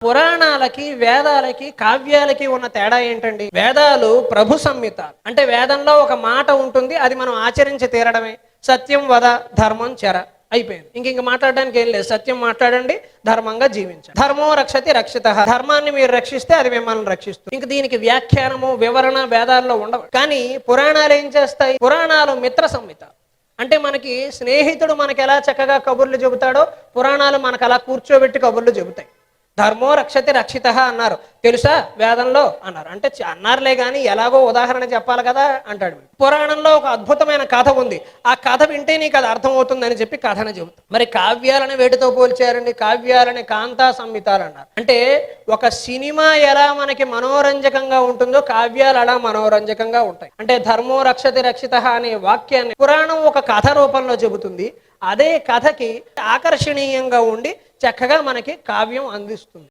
పురాణాలకి వేదాలకి కావ్యాలకి ఉన్న తేడా ఏంటండి? వేదాలు ప్రభు సంహిత, అంటే వేదంలో ఒక మాట ఉంటుంది, అది మనం ఆచరించి తీరడమే. సత్యం వద ధర్మం చెర, అయిపోయింది. ఇంక మాట్లాడడానికి ఏం లేదు. సత్యం మాట్లాడండి, ధర్మంగా జీవించండి. ధర్మో రక్షతి రక్షిత, ధర్మాన్ని మీరు రక్షిస్తే అది మిమ్మల్ని రక్షిస్తుంది. ఇంక దీనికి వ్యాఖ్యానము వివరణ వేదాల్లో ఉండవు. కానీ పురాణాలు ఏం చేస్తాయి? పురాణాలు మిత్ర సంహిత, అంటే మనకి స్నేహితుడు మనకి ఎలా చక్కగా కబుర్లు చెబుతాడో పురాణాలు మనకు అలా కూర్చోబెట్టి కబుర్లు చెబుతాయి. ధర్మో రక్షతి రక్షిత అన్నారు, తెలుసా వేదంలో అన్నారు. అంటే అన్నారులే కానీ ఎలాగో ఉదాహరణ చెప్పాలి కదా అంటాడు. పురాణంలో ఒక అద్భుతమైన కథ ఉంది, ఆ కథ వింటే నీకు అది అర్థమవుతుందని చెప్పి కథను చెబుతాం. మరి కావ్యాలని వేటితో పోల్చారండి? కావ్యాలని కాంతా సంహితాలు అన్నారు. అంటే ఒక సినిమా ఎలా మనకి మనోరంజకంగా ఉంటుందో కావ్యాలు అలా మనోరంజకంగా ఉంటాయి. అంటే ధర్మో రక్షతి రక్షిత అనే వాక్యాన్ని పురాణం ఒక కథ రూపంలో చెబుతుంది. అదే కథకి ఆకర్షణీయంగా ఉండి చక్కగా మనకి కావ్యం అందిస్తుంది.